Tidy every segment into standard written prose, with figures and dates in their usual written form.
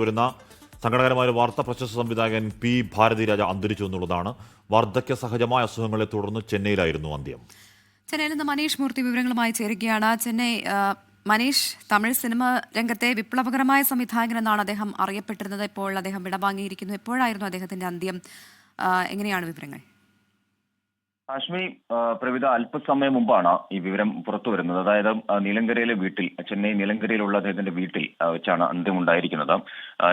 വരുന്ന സങ്കടകരമായ വാർത്ത പ്രശസ്ത സംവിധായകൻ പി ഭാരതിരാജ അന്തരിച്ചു എന്നുള്ളതാണ്. വാർദ്ധക്യ സഹജമായ അസുഖങ്ങളെ തുടർന്ന് ചെന്നൈയിലായിരുന്നു അന്ത്യം. ചെന്നൈയിൽ നിന്ന് മനീഷ് മൂർത്തി വിവരങ്ങളുമായി ചേരുകയാണ്. ചെന്നൈ മനീഷ്, തമിഴ് സിനിമ രംഗത്തെ വിപ്ലവകരമായ സംവിധായകൻ എന്നാണ് അദ്ദേഹം അറിയപ്പെട്ടിരുന്നത്. ഇപ്പോൾ അദ്ദേഹം വിടവാങ്ങിയിരിക്കുന്നു. എപ്പോഴായിരുന്നു അദ്ദേഹത്തിന്റെ അന്ത്യം? എങ്ങനെയാണ് വിവരങ്ങൾ? കാശ്മീർ പ്രവിധ അല്പസമയം മുമ്പാണ് ഈ വിവരം പുറത്തു വരുന്നത്. അതായത് നീലങ്കരയിലെ വീട്ടിൽ, ചെന്നൈ നീലങ്കരയിലുള്ള അദ്ദേഹത്തിന്റെ വീട്ടിൽ വെച്ചാണ് അന്ത്യമുണ്ടായിരിക്കുന്നത്.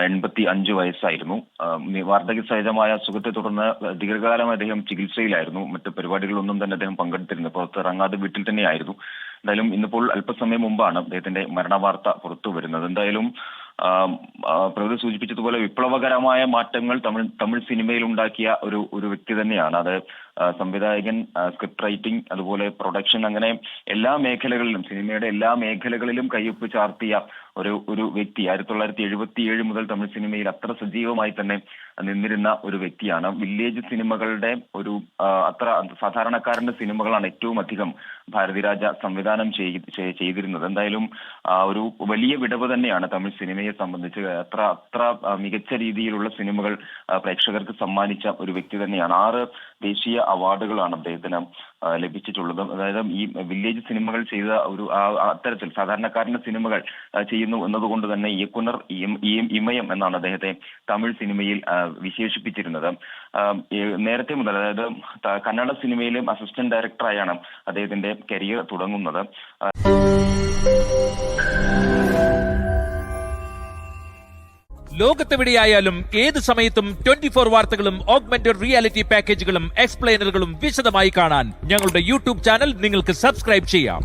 85 വയസ്സായിരുന്നു. വാർദ്ധക്യ സഹജമായ അസുഖത്തെ തുടർന്ന് ദീർഘകാലം അദ്ദേഹം ചികിത്സയിലായിരുന്നു. മറ്റു പരിപാടികളൊന്നും തന്നെ അദ്ദേഹം പങ്കെടുത്തിരുന്നു. പുറത്തിറങ്ങാതെ വീട്ടിൽ തന്നെയായിരുന്നു. എന്തായാലും ഇന്നിപ്പോൾ അല്പസമയം മുമ്പാണ് അദ്ദേഹത്തിന്റെ മരണവാർത്ത പുറത്തു വരുന്നത്. എന്തായാലും പ്രവൃത്തി സൂചിപ്പിച്ചതുപോലെ വിപ്ലവകരമായ മാറ്റങ്ങൾ തമിഴ് സിനിമയിൽ ഉണ്ടാക്കിയ ഒരു വ്യക്തി തന്നെയാണ്. അത് സംവിധായകൻ, സ്ക്രിപ്റ്റ് റൈറ്റിംഗ്, അതുപോലെ പ്രൊഡക്ഷൻ, അങ്ങനെ എല്ലാ മേഖലകളിലും, സിനിമയുടെ എല്ലാ മേഖലകളിലും കയ്യൊപ്പ് ചാർത്തിയ ഒരു വ്യക്തി. 1977 മുതൽ തമിഴ് സിനിമയിൽ അത്ര സജീവമായി തന്നെ നിന്നിരുന്ന ഒരു വ്യക്തിയാണ്. വില്ലേജ് സിനിമകളുടെ അത്ര സാധാരണക്കാരന്റെ സിനിമകളാണ് ഏറ്റവും അധികം ഭാരതിരാജ സംവിധാനം ചെയ്തിരുന്നത്. എന്തായാലും ഒരു വലിയ വിടവ് തന്നെയാണ് തമിഴ് സിനിമയെ സംബന്ധിച്ച്. അത്ര മികച്ച രീതിയിലുള്ള സിനിമകൾ പ്രേക്ഷകർക്ക് സമ്മാനിച്ച ഒരു വ്യക്തി തന്നെയാണ്. 6 ദേശീയ അവാർഡുകളാണ് അദ്ദേഹത്തിന് ലഭിച്ചിട്ടുള്ളത്. അതായത് ഈ വില്ലേജ് സിനിമകൾ ചെയ്ത അത്തരത്തിൽ സാധാരണക്കാരന്റെ സിനിമകൾ ചെയ്യുന്നു എന്നതുകൊണ്ട് തന്നെ ഇയക്കുനർ ഇമയം എന്നാണ് അദ്ദേഹത്തെ തമിഴ് സിനിമയിൽ വിശേഷിപ്പിച്ചിരുന്നത്. നേരത്തെ മുതൽ, അതായത് കന്നഡ സിനിമയിലും അസിസ്റ്റന്റ് ഡയറക്ടറായാണ് അദ്ദേഹത്തിന്റെ കരിയർ തുടങ്ങുന്നത്. ലോകത്തെവിടെയായാലും ഏത് സമയത്തും 24 വാർത്തകളും ഓഗ്മെന്റഡ് റിയാലിറ്റി പാക്കേജുകളും എക്സ്പ്ലെയിനറുകളും വിശദമായി കാണാൻ ഞങ്ങളുടെ യൂട്യൂബ് ചാനൽ നിങ്ങൾക്ക് സബ്സ്ക്രൈബ് ചെയ്യാം.